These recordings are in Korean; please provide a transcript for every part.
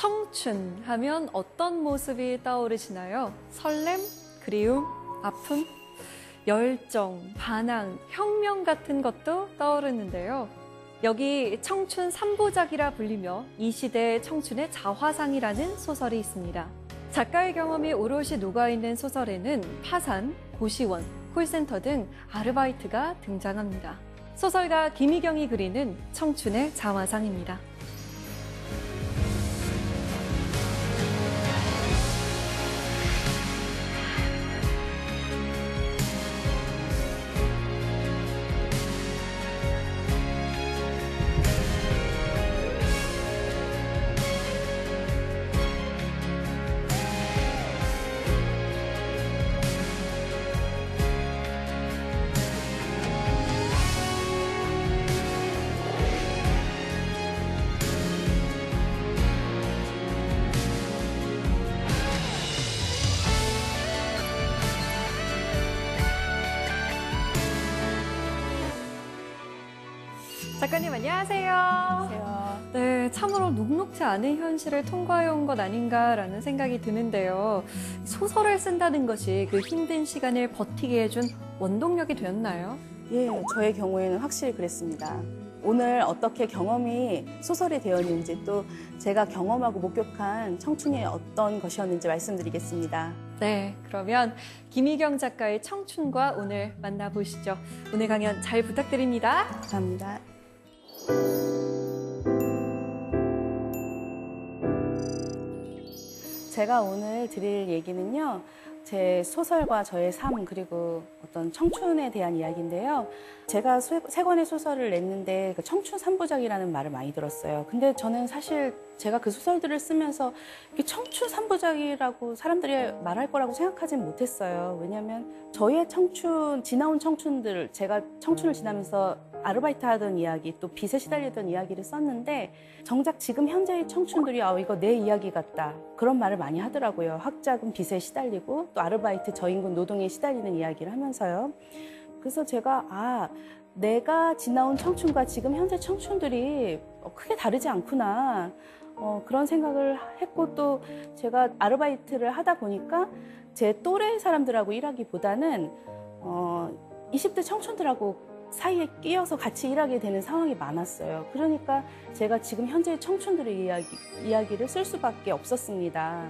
청춘 하면 어떤 모습이 떠오르시나요? 설렘, 그리움, 아픔, 열정, 반항, 혁명 같은 것도 떠오르는데요. 여기 청춘 3부작이라 불리며 이 시대의 청춘의 자화상이라는 소설이 있습니다. 작가의 경험이 오롯이 녹아있는 소설에는 파산, 고시원, 콜센터 등 아르바이트가 등장합니다. 소설가 김희경이 그리는 청춘의 자화상입니다. 작가님 안녕하세요. 안녕하세요. 네, 참으로 녹록지 않은 현실을 통과해온 것 아닌가라는 생각이 드는데요. 소설을 쓴다는 것이 그 힘든 시간을 버티게 해준 원동력이 되었나요? 예, 저의 경우에는 확실히 그랬습니다. 오늘 어떻게 경험이 소설이 되었는지 또 제가 경험하고 목격한 청춘이 어떤 것이었는지 말씀드리겠습니다. 네, 그러면 김희경 작가의 청춘과 오늘 만나보시죠. 오늘 강연 잘 부탁드립니다. 감사합니다. 제가 오늘 드릴 얘기는요, 제 소설과 저의 삶 그리고 어떤 청춘에 대한 이야기인데요. 제가 세 권의 소설을 냈는데 그 청춘 3부작이라는 말을 많이 들었어요. 근데 저는 사실 제가 그 소설들을 쓰면서 청춘 3부작이라고 사람들이 말할 거라고 생각하진 못했어요. 왜냐하면 저의 청춘, 지나온 청춘들, 제가 청춘을 지나면서 아르바이트 하던 이야기, 또 빚에 시달리던 이야기를 썼는데 정작 지금 현재의 청춘들이 이거 내 이야기 같다. 그런 말을 많이 하더라고요. 학자금 빚에 시달리고 또 아르바이트 저임금 노동에 시달리는 이야기를 하면서요. 그래서 제가 내가 지나온 청춘과 지금 현재 청춘들이 크게 다르지 않구나. 그런 생각을 했고 또 제가 아르바이트를 하다 보니까 제 또래 사람들하고 일하기보다는 20대 청춘들하고 사이에 끼어서 같이 일하게 되는 상황이 많았어요. 그러니까 제가 지금 현재 청춘들의 이야기를 쓸 수밖에 없었습니다.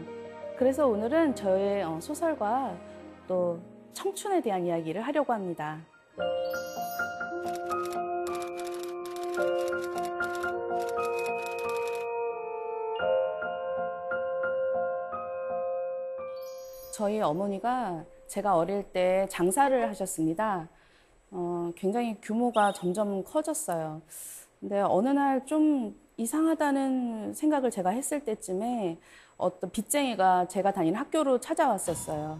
그래서 오늘은 저의 소설과 또 청춘에 대한 이야기를 하려고 합니다. 저희 어머니가 제가 어릴 때 장사를 하셨습니다. 굉장히 규모가 점점 커졌어요. 근데 어느 날 좀 이상하다는 생각을 제가 했을 때쯤에 어떤 빚쟁이가 제가 다니는 학교로 찾아왔었어요.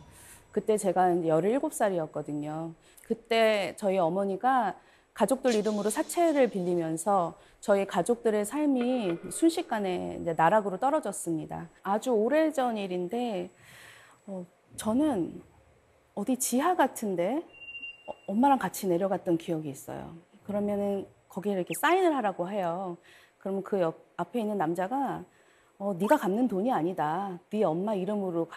그때 제가 17살이었거든요. 그때 저희 어머니가 가족들 이름으로 사채를 빌리면서 저희 가족들의 삶이 순식간에 이제 나락으로 떨어졌습니다. 아주 오래전 일인데 저는 어디 지하 같은데 엄마랑 같이 내려갔던 기억이 있어요. 그러면은 거기에 이렇게 사인을 하라고 해요. 그러면 그 앞에 있는 남자가 네가 갚는 돈이 아니다. 네 엄마 이름으로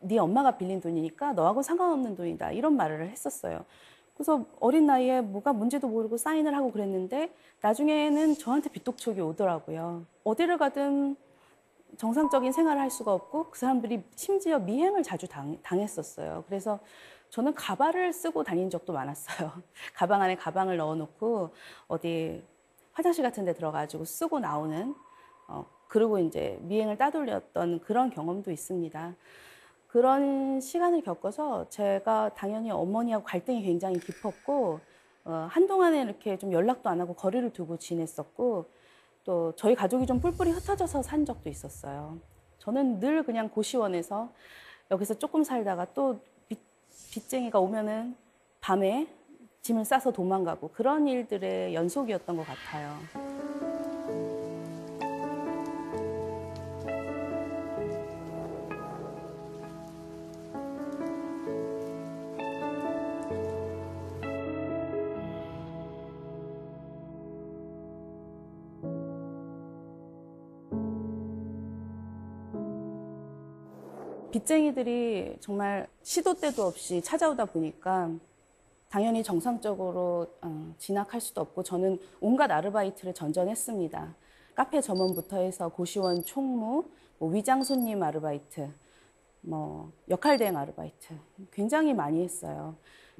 네 엄마가 빌린 돈이니까 너하고 상관없는 돈이다. 이런 말을 했었어요. 그래서 어린 나이에 뭐가 뭔지도 모르고 사인을 하고 그랬는데 나중에는 저한테 빚독촉이 오더라고요. 어디를 가든 정상적인 생활을 할 수가 없고 그 사람들이 심지어 미행을 자주 당했었어요. 그래서 저는 가발을 쓰고 다닌 적도 많았어요. 가방 안에 가방을 넣어놓고 어디 화장실 같은 데 들어가지고 쓰고 나오는 그리고 이제 미행을 따돌렸던 그런 경험도 있습니다. 그런 시간을 겪어서 제가 당연히 어머니하고 갈등이 굉장히 깊었고 한동안에 이렇게 좀 연락도 안 하고 거리를 두고 지냈었고 또 저희 가족이 좀 뿔뿔이 흩어져서 산 적도 있었어요. 저는 늘 그냥 고시원에서 여기서 조금 살다가 또 빚쟁이가 오면은 밤에 짐을 싸서 도망가고 그런 일들의 연속이었던 것 같아요. 빚쟁이들이 정말 시도 때도 없이 찾아오다 보니까 당연히 정상적으로 진학할 수도 없고 저는 온갖 아르바이트를 전전했습니다. 카페 점원부터 해서 고시원 총무, 뭐 위장 손님 아르바이트, 뭐 역할 대행 아르바이트 굉장히 많이 했어요.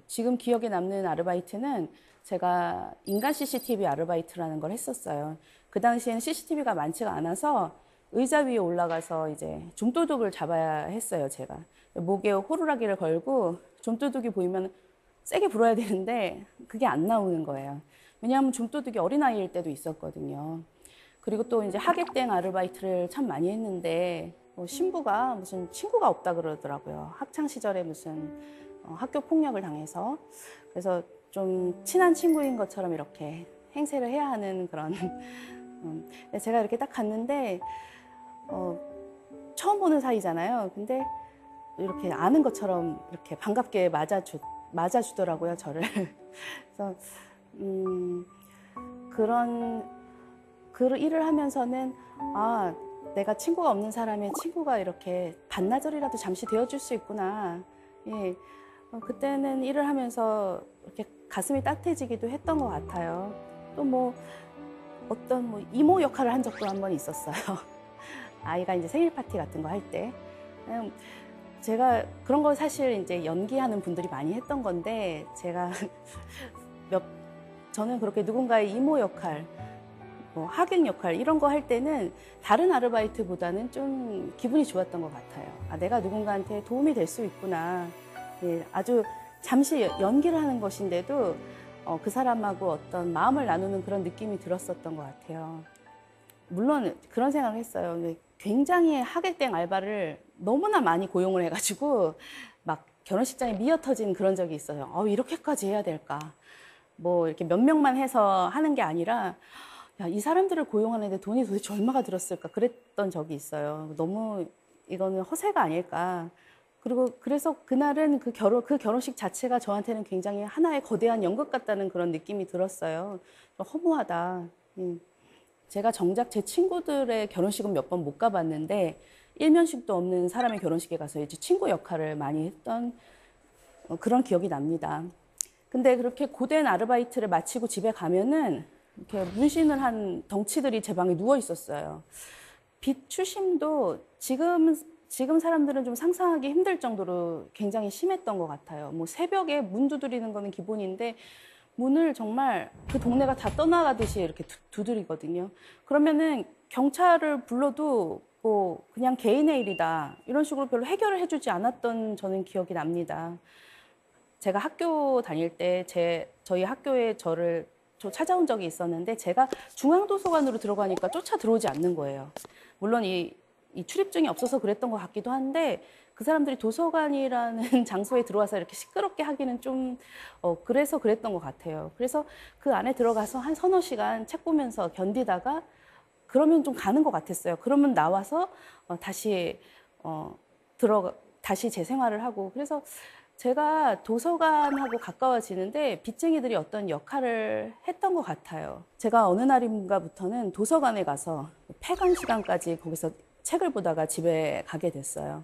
지금 기억에 남는 아르바이트는 제가 인간 CCTV 아르바이트라는 걸 했었어요. 그 당시에는 CCTV가 많지가 않아서 의자 위에 올라가서 이제 좀도둑을 잡아야 했어요, 제가. 목에 호루라기를 걸고 좀도둑이 보이면 세게 불어야 되는데 그게 안 나오는 거예요. 왜냐하면 좀도둑이 어린아이일 때도 있었거든요. 그리고 또 이제 하객대행 아르바이트를 참 많이 했는데 신부가 무슨 친구가 없다 그러더라고요. 학창 시절에 무슨 학교 폭력을 당해서. 그래서 좀 친한 친구인 것처럼 이렇게 행세를 해야 하는 그런 제가 이렇게 딱 갔는데 처음 보는 사이잖아요. 근데 이렇게 아는 것처럼 이렇게 반갑게 맞아주더라고요, 저를. 그래서 그런 그 일을 하면서는 아, 내가 친구가 없는 사람의 친구가 이렇게 반나절이라도 잠시 되어줄 수 있구나. 예, 그때는 일을 하면서 이렇게 가슴이 따뜻해지기도 했던 것 같아요. 또 뭐 어떤 뭐 이모 역할을 한 적도 한 번 있었어요. 아이가 이제 생일 파티 같은 거 할 때. 제가 그런 거 사실 이제 연기하는 분들이 많이 했던 건데 제가 저는 그렇게 누군가의 이모 역할, 뭐 하객 역할 이런 거 할 때는 다른 아르바이트보다는 좀 기분이 좋았던 것 같아요. 아, 내가 누군가한테 도움이 될 수 있구나. 예, 아주 잠시 연기를 하는 것인데도 그 사람하고 어떤 마음을 나누는 그런 느낌이 들었었던 것 같아요. 물론 그런 생각을 했어요. 굉장히 하객된 알바를 너무나 많이 고용을 해가지고 막 결혼식장에 미어 터진 그런 적이 있어요. 이렇게까지 해야 될까? 뭐 이렇게 몇 명만 해서 하는 게 아니라 야, 이 사람들을 고용하는데 돈이 도대체 얼마가 들었을까? 그랬던 적이 있어요. 너무 이거는 허세가 아닐까? 그래서 그날은 그 결혼식 자체가 저한테는 굉장히 하나의 거대한 연극 같다는 그런 느낌이 들었어요. 허무하다. 제가 정작 제 친구들의 결혼식은 몇 번 못 가봤는데 일면식도 없는 사람의 결혼식에 가서 이제 친구 역할을 많이 했던 그런 기억이 납니다. 근데 그렇게 고된 아르바이트를 마치고 집에 가면은 이렇게 문신을 한 덩치들이 제 방에 누워 있었어요. 빚 추심도 지금 사람들은 좀 상상하기 힘들 정도로 굉장히 심했던 것 같아요. 뭐 새벽에 문 두드리는 거는 기본인데 문을 정말 그 동네가 다 떠나가듯이 이렇게 두드리거든요. 그러면은 경찰을 불러도 뭐 그냥 개인의 일이다 이런 식으로 별로 해결을 해주지 않았던 저는 기억이 납니다. 제가 학교 다닐 때 저희 학교에 저를 찾아온 적이 있었는데 제가 중앙도서관으로 들어가니까 쫓아 들어오지 않는 거예요. 물론 이 출입증이 없어서 그랬던 것 같기도 한데 그 사람들이 도서관이라는 장소에 들어와서 이렇게 시끄럽게 하기는 좀 그래서 그랬던 것 같아요. 그래서 그 안에 들어가서 한 서너 시간 책 보면서 견디다가 그러면 좀 가는 것 같았어요. 그러면 나와서 다시 제 생활을 하고 그래서 제가 도서관하고 가까워지는데 빚쟁이들이 어떤 역할을 했던 것 같아요. 제가 어느 날인가부터는 도서관에 가서 폐강 시간까지 거기서 책을 보다가 집에 가게 됐어요.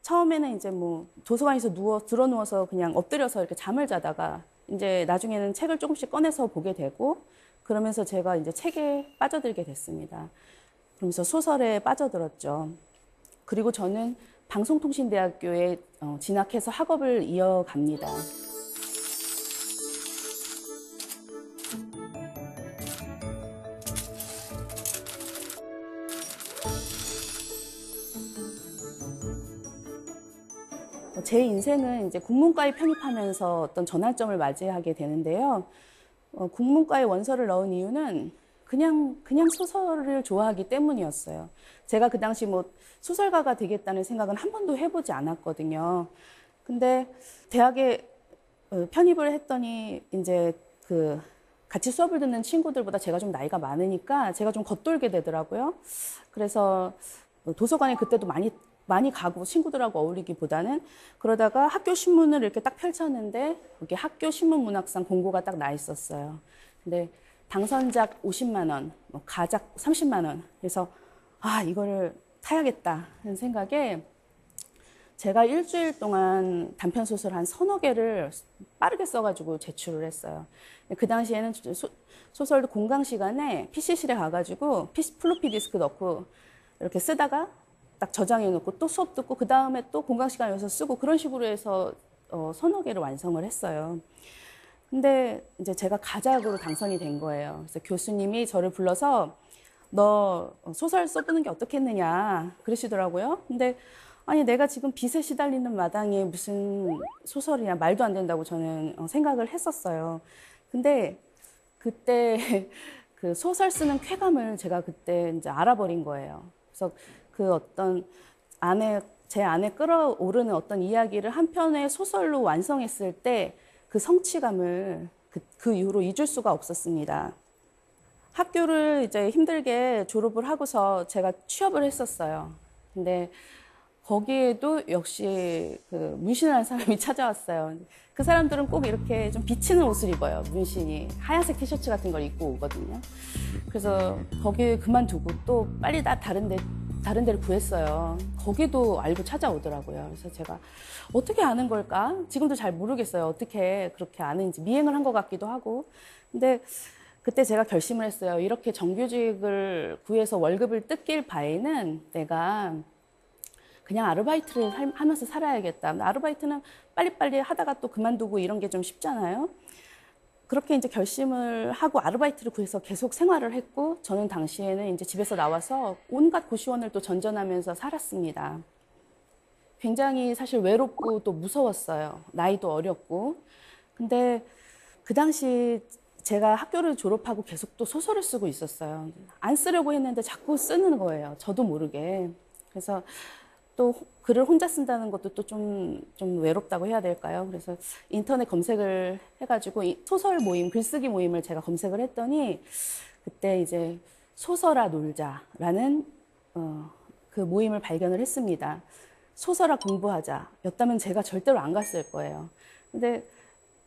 처음에는 이제 뭐 도서관에서 드러 누워서 그냥 엎드려서 이렇게 잠을 자다가 이제 나중에는 책을 조금씩 꺼내서 보게 되고 그러면서 제가 이제 책에 빠져들게 됐습니다. 그러면서 소설에 빠져들었죠. 그리고 저는 방송통신대학교에 진학해서 학업을 이어갑니다. 제 인생은 이제 국문과에 편입하면서 어떤 전환점을 맞이하게 되는데요. 국문과에 원서를 넣은 이유는 그냥 소설을 좋아하기 때문이었어요. 제가 그 당시 뭐 소설가가 되겠다는 생각은 한 번도 해보지 않았거든요. 근데 대학에 편입을 했더니 이제 같이 수업을 듣는 친구들보다 제가 좀 나이가 많으니까 제가 좀 겉돌게 되더라고요. 그래서 도서관에 그때도 많이 가고 친구들하고 어울리기보다는 그러다가 학교 신문을 이렇게 딱 펼쳤는데 여기 학교 신문 문학상 공고가 딱 나 있었어요. 근데 당선작 50만 원, 뭐 가작 30만 원. 그래서 이거를 타야겠다 하는 생각에 제가 일주일 동안 단편 소설 한 서너 개를 빠르게 써가지고 제출을 했어요. 그 당시에는 소설도 공강 시간에 PC실에 가가지고 플로피 디스크 넣고 이렇게 쓰다가 딱 저장해 놓고 또 수업 듣고 그 다음에 또 공강 시간에 와서 쓰고 그런 식으로 해서 서너 개를 완성을 했어요. 근데 이제 제가 가작으로 당선이 된 거예요. 그래서 교수님이 저를 불러서 너 소설 써보는 게 어떻겠느냐 그러시더라고요. 근데 아니 내가 지금 빚에 시달리는 마당에 무슨 소설이냐 말도 안 된다고 저는 생각을 했었어요. 근데 그때 그 소설 쓰는 쾌감을 제가 그때 이제 알아버린 거예요. 그래서 그 어떤 제 안에 끌어오르는 어떤 이야기를 한 편의 소설로 완성했을 때 그 성취감을 그 이후로 잊을 수가 없었습니다. 학교를 이제 힘들게 졸업을 하고서 제가 취업을 했었어요. 근데 거기에도 역시 그 문신하는 사람이 찾아왔어요. 그 사람들은 꼭 이렇게 좀 비치는 옷을 입어요. 문신이 하얀색 티셔츠 같은 걸 입고 오거든요. 그래서 거기 그만두고 또 빨리 다른 데를 구했어요. 거기도 알고 찾아오더라고요. 그래서 제가 어떻게 아는 걸까? 지금도 잘 모르겠어요. 어떻게 그렇게 아는지. 미행을 한 것 같기도 하고. 근데 그때 제가 결심을 했어요. 이렇게 정규직을 구해서 월급을 뜯길 바에는 내가 그냥 아르바이트를 하면서 살아야겠다. 아르바이트는 빨리빨리 하다가 또 그만두고 이런 게 좀 쉽잖아요. 그렇게 이제 결심을 하고 아르바이트를 구해서 계속 생활을 했고, 저는 당시에는 이제 집에서 나와서 온갖 고시원을 또 전전하면서 살았습니다. 굉장히 사실 외롭고 또 무서웠어요. 나이도 어렸고. 근데 그 당시 제가 학교를 졸업하고 계속 또 소설을 쓰고 있었어요. 안 쓰려고 했는데 자꾸 쓰는 거예요. 저도 모르게. 그래서 또 글을 혼자 쓴다는 것도 또 좀 외롭다고 해야 될까요? 그래서 인터넷 검색을 해가지고 소설 모임, 글쓰기 모임을 제가 검색을 했더니 그때 이제 소설아 놀자라는 그 모임을 발견을 했습니다. 소설아 공부하자 였다면 제가 절대로 안 갔을 거예요. 근데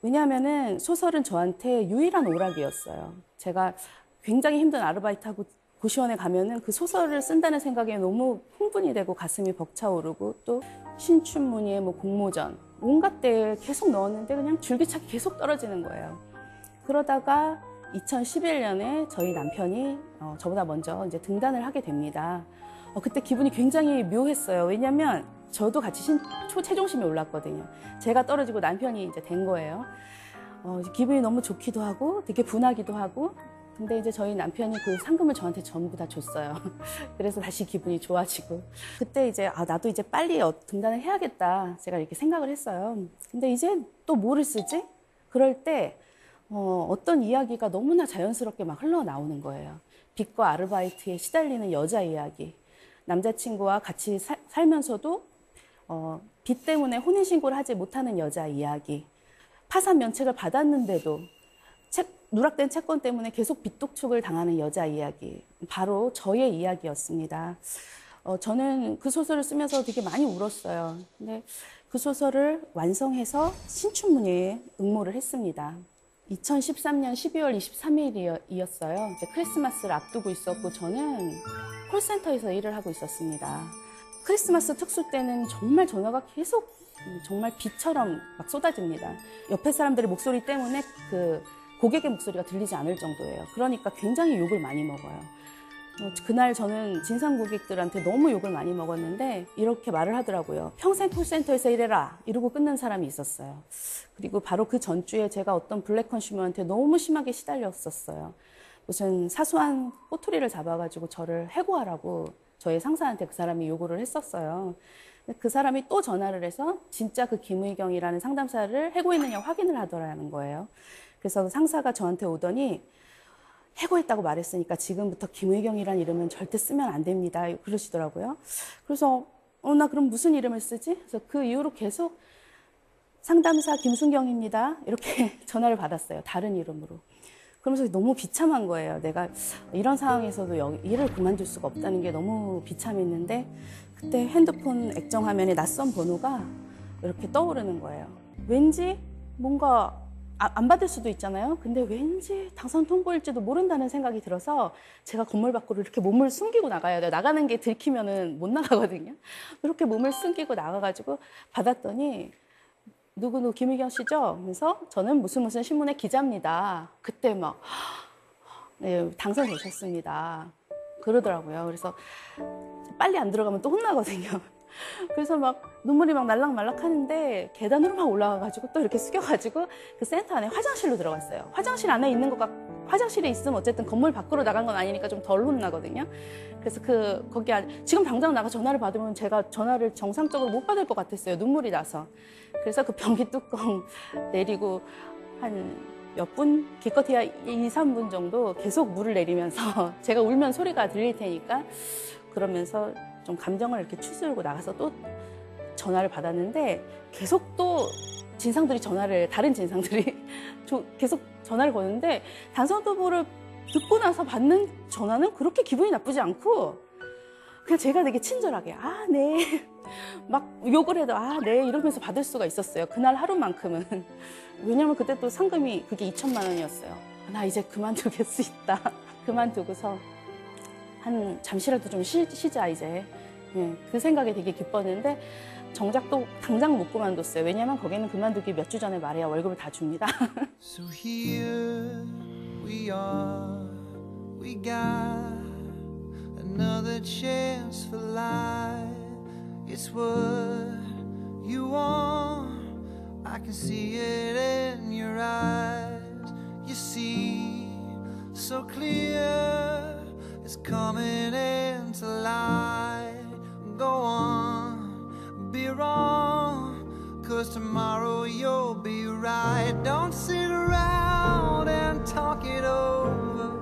왜냐하면은 소설은 저한테 유일한 오락이었어요. 제가 굉장히 힘든 아르바이트하고 고시원에 가면은 그 소설을 쓴다는 생각에 너무 흥분이 되고 가슴이 벅차오르고 또 신춘문예, 뭐 공모전 온갖 데에 계속 넣었는데 그냥 줄기차게 계속 떨어지는 거예요. 그러다가 2011년에 저희 남편이 저보다 먼저 이제 등단을 하게 됩니다. 그때 기분이 굉장히 묘했어요. 왜냐하면 저도 같이 초체중심이 올랐거든요. 제가 떨어지고 남편이 이제 된 거예요. 기분이 너무 좋기도 하고 되게 분하기도 하고. 근데 이제 저희 남편이 그 상금을 저한테 전부 다 줬어요. 그래서 다시 기분이 좋아지고. 그때 이제 나도 이제 빨리 등단을 해야겠다. 제가 이렇게 생각을 했어요. 근데 이제 또 뭐를 쓰지? 그럴 때 어떤 이야기가 너무나 자연스럽게 막 흘러나오는 거예요. 빚과 아르바이트에 시달리는 여자 이야기. 남자친구와 같이 살면서도 빚 때문에 혼인신고를 하지 못하는 여자 이야기. 파산 면책을 받았는데도 누락된 채권 때문에 계속 빚독촉을 당하는 여자 이야기. 바로 저의 이야기였습니다. 저는 그 소설을 쓰면서 되게 많이 울었어요. 근데 그 소설을 완성해서 신춘문예에 응모를 했습니다. 2013년 12월 23일이었어요. 이제 크리스마스를 앞두고 있었고 저는 콜센터에서 일을 하고 있었습니다. 크리스마스 특수 때는 정말 전화가 계속 정말 비처럼 막 쏟아집니다. 옆에 사람들의 목소리 때문에 그 고객의 목소리가 들리지 않을 정도예요. 그러니까 굉장히 욕을 많이 먹어요. 그날 저는 진상 고객들한테 너무 욕을 많이 먹었는데 이렇게 말을 하더라고요. 평생 콜센터에서 일해라 이러고 끊는 사람이 있었어요. 그리고 바로 그 전주에 제가 어떤 블랙 컨슈머한테 너무 심하게 시달렸었어요. 무슨 사소한 꼬투리를 잡아가지고 저를 해고하라고 저의 상사한테 그 사람이 요구를 했었어요. 그 사람이 또 전화를 해서 진짜 그 김의경이라는 상담사를 해고했느냐 확인을 하더라는 거예요. 그래서 상사가 저한테 오더니 해고했다고 말했으니까 지금부터 김의경이라는 이름은 절대 쓰면 안 됩니다. 그러시더라고요. 그래서 나 그럼 무슨 이름을 쓰지? 그래서 그 이후로 계속 상담사 김순경입니다. 이렇게 전화를 받았어요. 다른 이름으로. 그러면서 너무 비참한 거예요. 내가 이런 상황에서도 일을 그만둘 수가 없다는 게 너무 비참했는데 그때 핸드폰 액정 화면에 낯선 번호가 이렇게 떠오르는 거예요. 왠지 뭔가 안 받을 수도 있잖아요. 근데 왠지 당선 통보일지도 모른다는 생각이 들어서 제가 건물 밖으로 이렇게 몸을 숨기고 나가야 돼요. 나가는 게 들키면은 못 나가거든요. 이렇게 몸을 숨기고 나가가지고 받았더니 누구 김의경 씨죠? 그래서 저는 무슨 신문의 기자입니다. 그때 막 네, 당선되셨습니다. 그러더라고요. 그래서 빨리 안 들어가면 또 혼나거든요. 그래서 막 눈물이 막 날락말락 하는데 계단으로 막 올라가가지고 또 이렇게 숙여가지고 그 센터 안에 화장실로 들어갔어요. 화장실 안에 있는 거가 화장실에 있으면 어쨌든 건물 밖으로 나간 건 아니니까 좀 덜 혼나거든요. 그래서 거기 지금 당장 나가 전화를 받으면 제가 전화를 정상적으로 못 받을 것 같았어요. 눈물이 나서. 그래서 그 변기 뚜껑 내리고 한 몇 분, 기껏해야 2, 3분 정도 계속 물을 내리면서 제가 울면 소리가 들릴 테니까 그러면서 좀 감정을 이렇게 추스르고 나가서 또 전화를 받았는데 계속 또 다른 진상들이 계속 전화를 거는데 당선 후보를 듣고 나서 받는 전화는 그렇게 기분이 나쁘지 않고 그냥 제가 되게 친절하게 아, 네. 막 욕을 해도 아, 네. 이러면서 받을 수가 있었어요. 그날 하루만큼은. 왜냐면 그때 또 상금이 그게 2천만 원이었어요. 나 이제 그만두겠다. 그만두고서 잠시라도 좀 쉬자 이제. 네, 그 생각에 되게 기뻤는데 정작 또 당장 못 그만뒀어요. 왜냐면 거기는 그만두기 몇 주 전에 말해야 월급을 다 줍니다. So here we are, we got another chance for life. It's what you want, I can see it in your eyes. You see so clear, it's coming into light. Go on, be wrong, 'cause tomorrow you'll be right. Don't sit around and talk it over,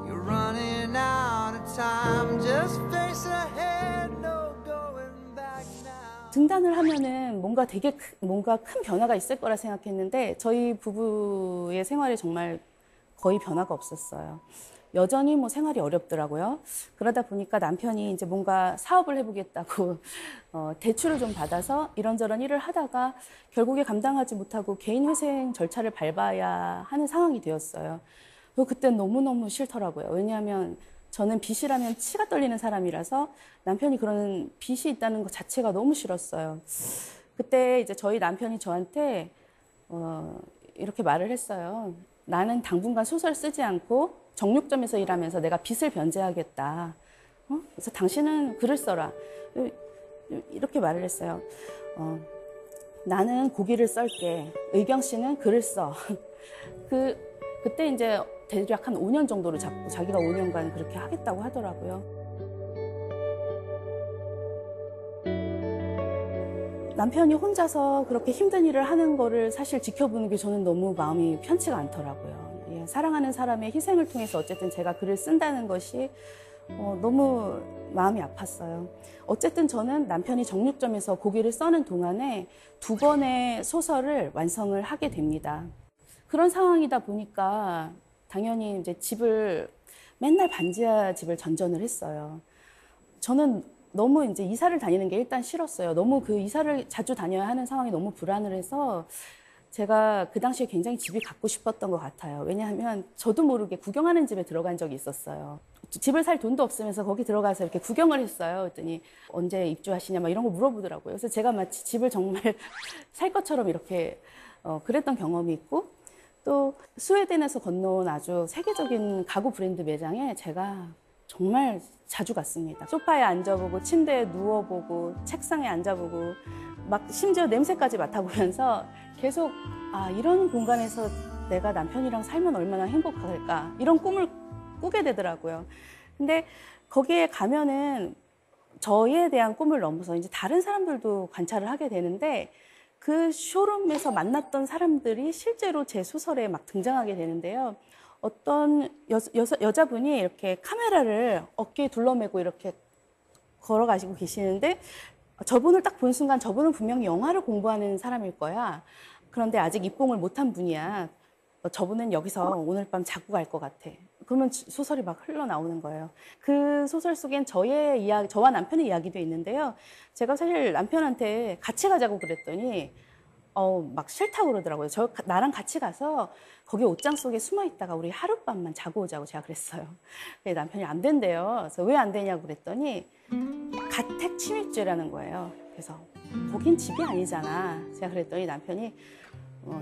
you're running out of time. Just face ahead, no going back now. 등단을 하면은 뭔가 큰 변화가 있을 거라 생각했는데 저희 부부의 생활이 정말 거의 변화가 없었어요. 여전히 뭐 생활이 어렵더라고요. 그러다 보니까 남편이 이제 뭔가 사업을 해보겠다고 대출을 좀 받아서 이런저런 일을 하다가 결국에 감당하지 못하고 개인회생 절차를 밟아야 하는 상황이 되었어요. 그때 너무너무 싫더라고요. 왜냐하면 저는 빚이라면 치가 떨리는 사람이라서 남편이 그런 빚이 있다는 것 자체가 너무 싫었어요. 그때 이제 저희 남편이 저한테 이렇게 말을 했어요. 나는 당분간 소설 쓰지 않고 정육점에서 일하면서 내가 빚을 변제하겠다. 그래서 당신은 글을 써라. 이렇게 말을 했어요. 나는 고기를 썰게. 의경 씨는 글을 써. 그때 이제 대략 한 5년 정도를 잡고 자기가 5년간 그렇게 하겠다고 하더라고요. 남편이 혼자서 그렇게 힘든 일을 하는 거를 사실 지켜보는 게 저는 너무 마음이 편치가 않더라고요. 사랑하는 사람의 희생을 통해서 어쨌든 제가 글을 쓴다는 것이 너무 마음이 아팠어요. 어쨌든 저는 남편이 정육점에서 고기를 써는 동안에 2번의 소설을 완성을 하게 됩니다. 그런 상황이다 보니까 당연히 이제 집을 맨날 반지하 집을 전전을 했어요. 저는 너무 이제 이사를 다니는 게 일단 싫었어요. 너무 그 이사를 자주 다녀야 하는 상황이 너무 불안을 해서 제가 그 당시에 굉장히 집이 갖고 싶었던 것 같아요. 왜냐하면 저도 모르게 구경하는 집에 들어간 적이 있었어요. 집을 살 돈도 없으면서 거기 들어가서 이렇게 구경을 했어요. 그랬더니 언제 입주하시냐 막 이런 거 물어보더라고요. 그래서 제가 마치 집을 정말 살 것처럼 이렇게 그랬던 경험이 있고 또 스웨덴에서 건너온 아주 세계적인 가구 브랜드 매장에 제가 정말 자주 갔습니다. 소파에 앉아보고 침대에 누워보고 책상에 앉아보고 막 심지어 냄새까지 맡아보면서 계속 이런 공간에서 내가 남편이랑 살면 얼마나 행복할까 이런 꿈을 꾸게 되더라고요. 근데 거기에 가면은 저에 대한 꿈을 넘어서 이제 다른 사람들도 관찰을 하게 되는데 그 쇼룸에서 만났던 사람들이 실제로 제 소설에 막 등장하게 되는데요. 어떤 여자분이 이렇게 카메라를 어깨에 둘러매고 이렇게 걸어가시고 계시는데 저분을 딱 본 순간 저분은 분명히 영화를 공부하는 사람일 거야. 그런데 아직 입봉을 못한 분이야. 저분은 여기서 오늘 밤 자고 갈 것 같아. 그러면 소설이 막 흘러나오는 거예요. 그 소설 속엔 저와 남편의 이야기도 있는데요. 제가 사실 남편한테 같이 가자고 그랬더니 막 싫다고 그러더라고요. 나랑 같이 가서 거기 옷장 속에 숨어 있다가 우리 하룻밤만 자고 오자고 제가 그랬어요. 근데 남편이 안 된대요. 그래서 왜 안 되냐고 그랬더니 가택 침입죄라는 거예요. 그래서 거긴 집이 아니잖아. 제가 그랬더니 남편이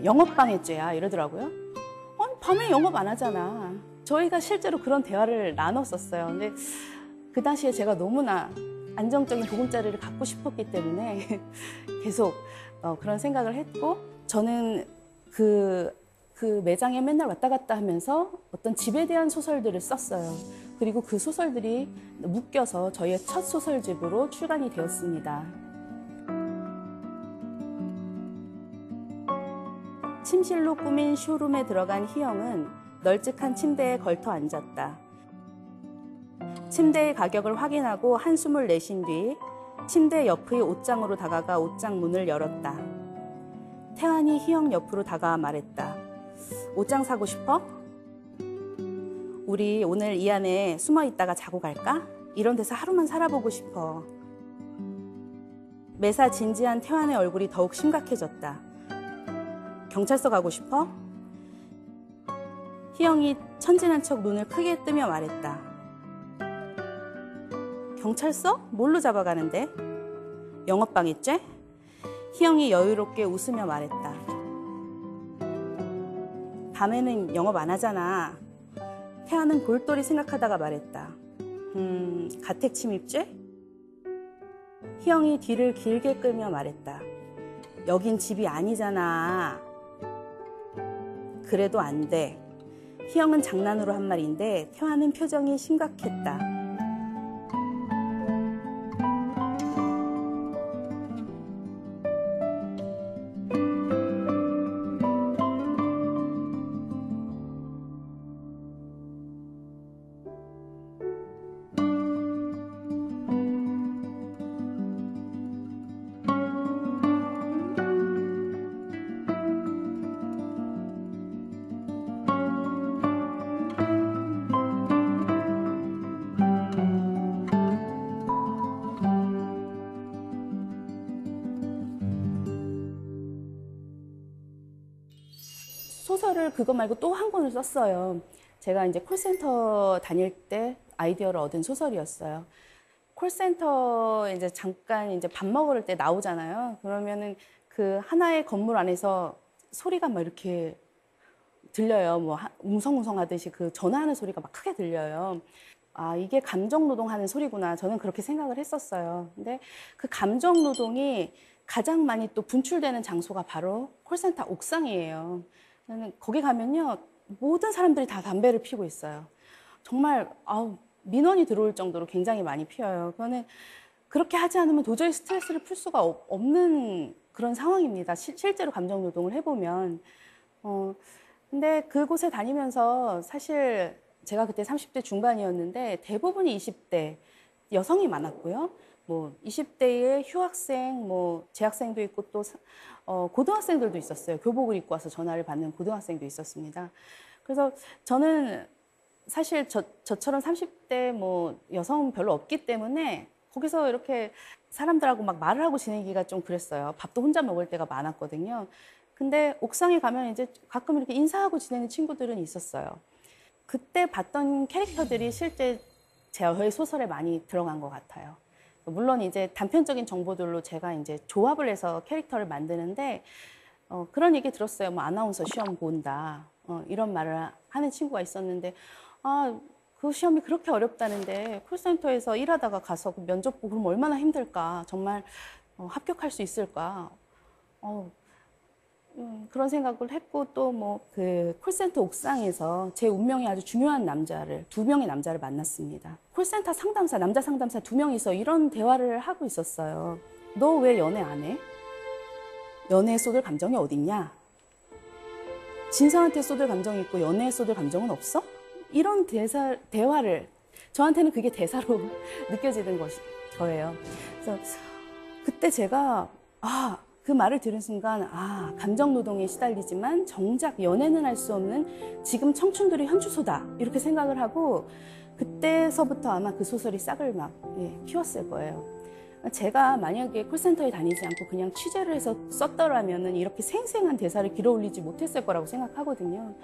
영업방해죄야 이러더라고요. 아니, 밤에 영업 안 하잖아. 저희가 실제로 그런 대화를 나눴었어요. 근데 그 당시에 제가 너무나 안정적인 보금자리를 갖고 싶었기 때문에 계속 그런 생각을 했고, 저는 그 매장에 맨날 왔다 갔다 하면서 어떤 집에 대한 소설들을 썼어요. 그리고 그 소설들이 묶여서 저희의 첫 소설집으로 출간이 되었습니다. 침실로 꾸민 쇼룸에 들어간 희영은 널찍한 침대에 걸터 앉았다. 침대의 가격을 확인하고 한숨을 내쉰 뒤 침대 옆의 옷장으로 다가가 옷장 문을 열었다. 태환이 희영 옆으로 다가와 말했다. 옷장 사고 싶어? 우리 오늘 이 안에 숨어 있다가 자고 갈까? 이런 데서 하루만 살아보고 싶어. 매사 진지한 태환의 얼굴이 더욱 심각해졌다. 경찰서 가고 싶어? 희영이 천진한 척 눈을 크게 뜨며 말했다. 경찰서? 뭘로 잡아가는데? 영업방해죄? 희영이 여유롭게 웃으며 말했다. 밤에는 영업 안 하잖아. 태아는 골똘히 생각하다가 말했다. 가택침입죄? 희영이 뒤를 길게 끌며 말했다. 여긴 집이 아니잖아. 그래도 안 돼. 희영은 장난으로 한 말인데 태아는 표정이 심각했다. 소설을 그거 말고 또 한 권을 썼어요. 제가 이제 콜센터 다닐 때 아이디어를 얻은 소설이었어요. 콜센터 이제 잠깐 이제 밥 먹을 때 나오잖아요. 그러면은 그 하나의 건물 안에서 소리가 막 이렇게 들려요. 뭐 웅성웅성 하듯이 그 전화하는 소리가 막 크게 들려요. 아, 이게 감정 노동하는 소리구나. 저는 그렇게 생각을 했었어요. 근데 그 감정 노동이 가장 많이 또 분출되는 장소가 바로 콜센터 옥상이에요. 거기 가면요, 모든 사람들이 다 담배를 피우고 있어요. 정말 민원이 들어올 정도로 굉장히 많이 피워요. 그거는 그렇게 하지 않으면 도저히 스트레스를 풀 수가 없는 그런 상황입니다. 실제로 감정 노동을 해보면. 근데 그곳에 다니면서 사실 제가 그때 30대 중반이었는데 대부분이 20대 여성이 많았고요. 뭐 20대의 휴학생, 뭐 재학생도 있고 또 고등학생들도 있었어요. 교복을 입고 와서 전화를 받는 고등학생도 있었습니다. 그래서 저는 사실 저처럼 30대 뭐 여성 별로 없기 때문에 거기서 이렇게 사람들하고 막 말을 하고 지내기가 좀 그랬어요. 밥도 혼자 먹을 때가 많았거든요. 근데 옥상에 가면 이제 가끔 이렇게 인사하고 지내는 친구들은 있었어요. 그때 봤던 캐릭터들이 실제 저의 소설에 많이 들어간 것 같아요. 물론 이제 단편적인 정보들로 제가 이제 조합을 해서 캐릭터를 만드는데 그런 얘기 들었어요. 뭐 아나운서 시험 본다. 이런 말을 하는 친구가 있었는데 그 시험이 그렇게 어렵다는데 콜센터에서 일하다가 가서 그 면접 보고 그럼 얼마나 힘들까. 정말 합격할 수 있을까. 그런 생각을 했고 또 뭐 그 콜센터 옥상에서 제 운명이 아주 중요한 두 명의 남자를 만났습니다. 콜센터 상담사, 남자 상담사 2명이서 이런 대화를 하고 있었어요. 너 왜 연애 안 해? 연애에 쏟을 감정이 어딨냐? 진상한테 쏟을 감정이 있고 연애에 쏟을 감정은 없어? 이런 대화를 저한테는 그게 대사로 느껴지는 거예요. 그래서 그때 제가 그 말을 들은 순간 감정 노동에 시달리지만 정작 연애는 할 수 없는 지금 청춘들의 현주소다 이렇게 생각을 하고 그때서부터 아마 그 소설이 싹을 막 피웠을 거예요. 제가 만약에 콜센터에 다니지 않고 그냥 취재를 해서 썼더라면 이렇게 생생한 대사를 길어 올리지 못했을 거라고 생각하거든요.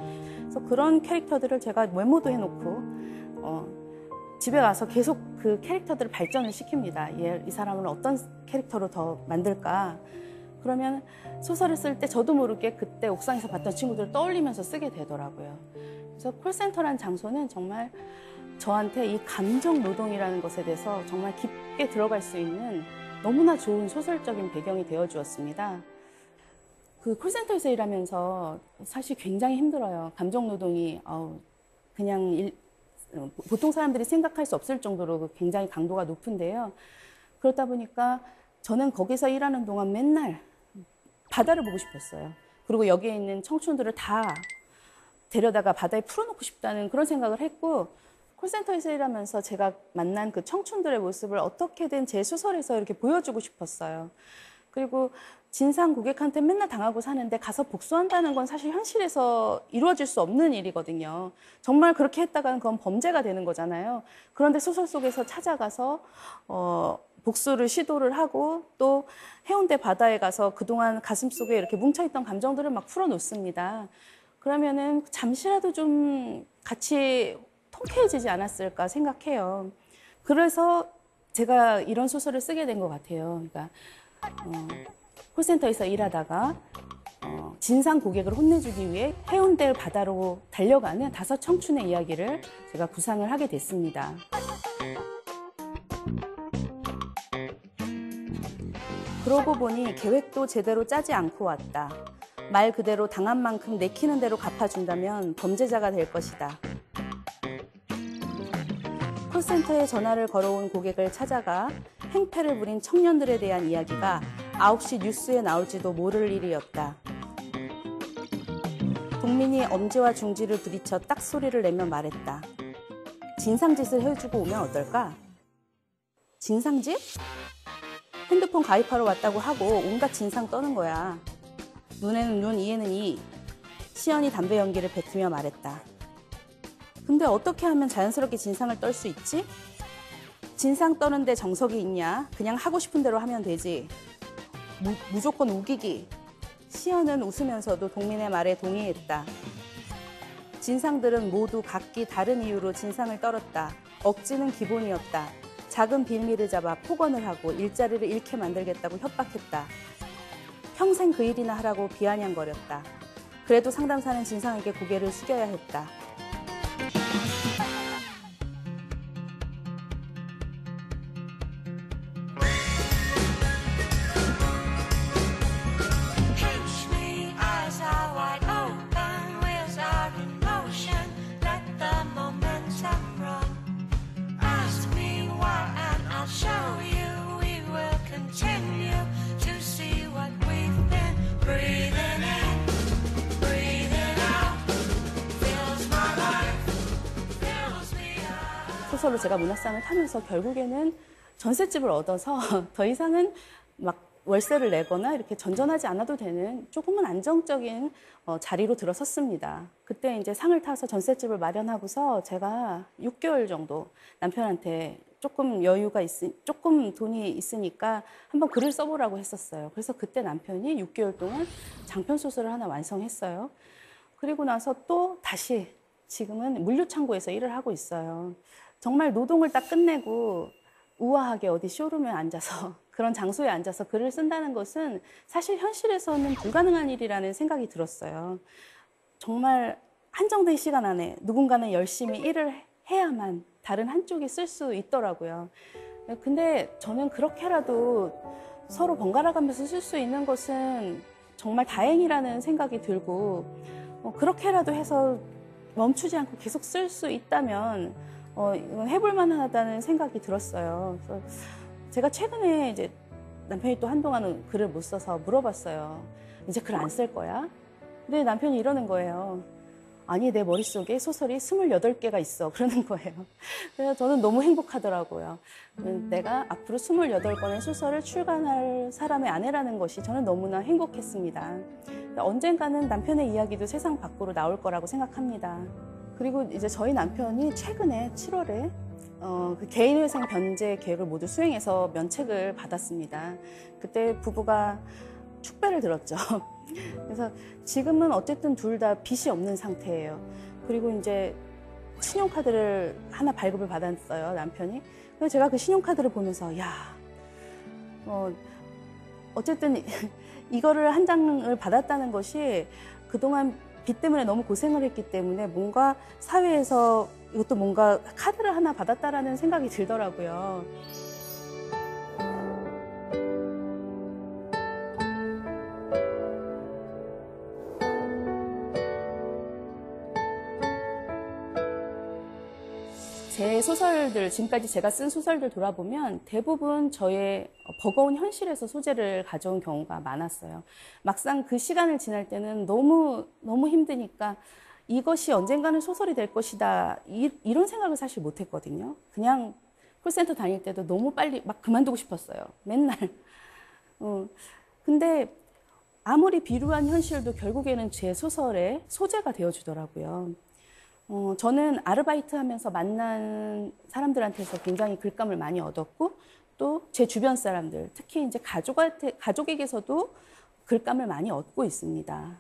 그래서 그런 캐릭터들을 제가 메모도 해놓고 집에 가서 계속 그 캐릭터들을 발전을 시킵니다. 이 사람을 어떤 캐릭터로 더 만들까. 그러면 소설을 쓸 때 저도 모르게 그때 옥상에서 봤던 친구들을 떠올리면서 쓰게 되더라고요. 그래서 콜센터라는 장소는 정말 저한테 이 감정 노동이라는 것에 대해서 정말 깊게 들어갈 수 있는 너무나 좋은 소설적인 배경이 되어 주었습니다. 그 콜센터에서 일하면서 사실 굉장히 힘들어요. 감정 노동이 그냥 보통 사람들이 생각할 수 없을 정도로 굉장히 강도가 높은데요. 그렇다 보니까 저는 거기서 일하는 동안 맨날 바다를 보고 싶었어요. 그리고 여기에 있는 청춘들을 다 데려다가 바다에 풀어놓고 싶다는 그런 생각을 했고, 콜센터에서 일하면서 제가 만난 그 청춘들의 모습을 어떻게든 제 소설에서 이렇게 보여주고 싶었어요. 그리고 진상 고객한테 맨날 당하고 사는데 가서 복수한다는 건 사실 현실에서 이루어질 수 없는 일이거든요. 정말 그렇게 했다가는 그건 범죄가 되는 거잖아요. 그런데 소설 속에서 찾아가서 복수를 시도를 하고 또 해운대 바다에 가서 그동안 가슴속에 이렇게 뭉쳐있던 감정들을 막 풀어놓습니다. 그러면은 잠시라도 좀 같이 통쾌해지지 않았을까 생각해요. 그래서 제가 이런 소설을 쓰게 된 것 같아요. 그러니까 콜센터에서 일하다가 진상 고객을 혼내주기 위해 해운대 바다로 달려가는 5 청춘의 이야기를 제가 구상을 하게 됐습니다. 그러고 보니 계획도 제대로 짜지 않고 왔다. 말 그대로 당한 만큼 내키는 대로 갚아준다면 범죄자가 될 것이다. 콜센터에 전화를 걸어온 고객을 찾아가 행패를 부린 청년들에 대한 이야기가 9시 뉴스에 나올지도 모를 일이었다. 동민이 엄지와 중지를 부딪혀 딱 소리를 내며 말했다. 진상짓을 해주고 오면 어떨까? 진상짓? 핸드폰 가입하러 왔다고 하고 온갖 진상 떠는 거야. 눈에는 눈, 이에는 이. 시연이 담배 연기를 뱉으며 말했다. 근데 어떻게 하면 자연스럽게 진상을 떨 수 있지? 진상 떠는데 정석이 있냐? 그냥 하고 싶은 대로 하면 되지. 무조건 우기기. 시연은 웃으면서도 동민의 말에 동의했다. 진상들은 모두 각기 다른 이유로 진상을 떨었다. 억지는 기본이었다. 작은 빌미를 잡아 폭언을 하고 일자리를 잃게 만들겠다고 협박했다. 평생 그 일이나 하라고 비아냥거렸다. 그래도 상담사는 진상에게 고개를 숙여야 했다. 소설로 제가 문학상을 타면서 결국에는 전셋집을 얻어서 더 이상은 막 월세를 내거나 이렇게 전전하지 않아도 되는 조금은 안정적인 자리로 들어섰습니다. 그때 이제 상을 타서 전셋집을 마련하고서 제가 6개월 정도 남편한테 조금 돈이 있으니까 한번 글을 써보라고 했었어요. 그래서 그때 남편이 6개월 동안 장편 소설을 하나 완성했어요. 그리고 나서 또 다시 지금은 물류창고에서 일을 하고 있어요. 정말 노동을 딱 끝내고 우아하게 어디 쇼룸에 앉아서 그런 장소에 앉아서 글을 쓴다는 것은 사실 현실에서는 불가능한 일이라는 생각이 들었어요. 정말 한정된 시간 안에 누군가는 열심히 일을 해야만 다른 한쪽이 쓸 수 있더라고요. 근데 저는 그렇게라도 서로 번갈아 가면서 쓸 수 있는 것은 정말 다행이라는 생각이 들고 그렇게라도 해서 멈추지 않고 계속 쓸 수 있다면 이건 해볼 만하다는 생각이 들었어요. 그래서 제가 최근에 이제 남편이 또 한동안은 글을 못 써서 물어봤어요. 이제 글 안 쓸 거야? 근데 남편이 이러는 거예요. 아니, 내 머릿속에 소설이 28개가 있어. 그러는 거예요. 그래서 저는 너무 행복하더라고요. 내가 앞으로 28권의 소설을 출간할 사람의 아내라는 것이 저는 너무나 행복했습니다. 언젠가는 남편의 이야기도 세상 밖으로 나올 거라고 생각합니다. 그리고 이제 저희 남편이 최근에 7월에 그 개인회생 변제 계획을 모두 수행해서 면책을 받았습니다. 그때 부부가 축배를 들었죠. 그래서 지금은 어쨌든 둘 다 빚이 없는 상태예요. 그리고 이제 신용카드를 하나 발급을 받았어요, 남편이. 그래서 제가 그 신용카드를 보면서 야, 어쨌든 이거를 한 장을 받았다는 것이 그동안 빚 때문에 너무 고생을 했기 때문에 뭔가 사회에서 이것도 뭔가 카드를 하나 받았다라는 생각이 들더라고요. 제 소설들, 지금까지 제가 쓴 소설들 돌아보면 대부분 저의 버거운 현실에서 소재를 가져온 경우가 많았어요. 막상 그 시간을 지날 때는 너무 힘드니까 이것이 언젠가는 소설이 될 것이다, 이런 생각을 사실 못 했거든요. 그냥 콜센터 다닐 때도 너무 빨리 막 그만두고 싶었어요. 맨날. 근데 아무리 비루한 현실도 결국에는 제 소설의 소재가 되어주더라고요. 저는 아르바이트 하면서 만난 사람들한테서 굉장히 글감을 많이 얻었고, 또 제 주변 사람들, 특히 이제 가족에게서도 글감을 많이 얻고 있습니다.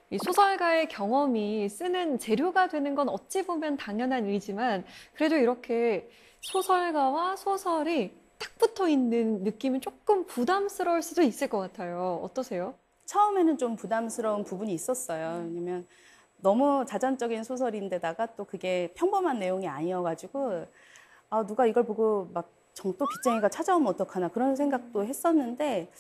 이 소설가의 경험이 쓰는 재료가 되는 건 어찌 보면 당연한 일이지만 그래도 이렇게 소설가와 소설이 딱 붙어 있는 느낌은 조금 부담스러울 수도 있을 것 같아요. 어떠세요? 처음에는 좀 부담스러운 부분이 있었어요. 왜냐면 너무 자전적인 소설인데다가 또 그게 평범한 내용이 아니어가지고 누가 이걸 보고 막 또 빚쟁이가 찾아오면 어떡하나 그런 생각도 했었는데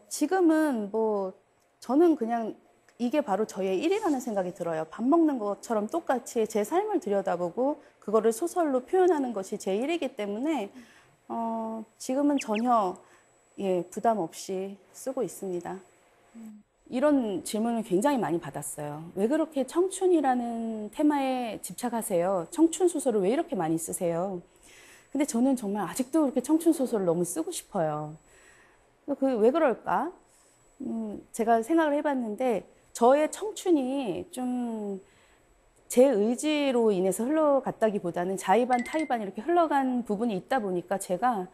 지금은 뭐 저는 그냥 이게 바로 저의 일이라는 생각이 들어요. 밥 먹는 것처럼 똑같이 제 삶을 들여다보고 그거를 소설로 표현하는 것이 제 일이기 때문에 지금은 전혀 부담 없이 쓰고 있습니다. 이런 질문을 굉장히 많이 받았어요. 왜 그렇게 청춘이라는 테마에 집착하세요? 청춘 소설을 왜 이렇게 많이 쓰세요? 근데 저는 정말 아직도 그렇게 청춘 소설을 너무 쓰고 싶어요. 왜 그럴까? 제가 생각을 해봤는데 저의 청춘이 좀 제 의지로 인해서 흘러갔다기보다는 자의반 타의반 이렇게 흘러간 부분이 있다 보니까 제가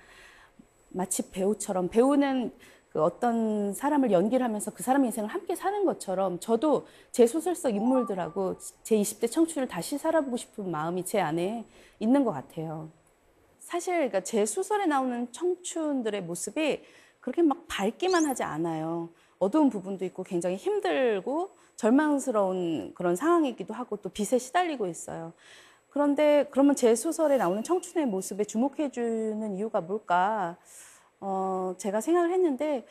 마치 배우처럼 배우는 그 어떤 사람을 연기를 하면서 그 사람의 인생을 함께 사는 것처럼 저도 제 소설 속 인물들하고 제 20대 청춘을 다시 살아보고 싶은 마음이 제 안에 있는 것 같아요. 사실 그러니까 제 소설에 나오는 청춘들의 모습이 그렇게 막 밝기만 하지 않아요. 어두운 부분도 있고 굉장히 힘들고 절망스러운 그런 상황이기도 하고 또 빚에 시달리고 있어요. 그런데 그러면 제 소설에 나오는 청춘의 모습에 주목해주는 이유가 뭘까? 제가 생각을 했는데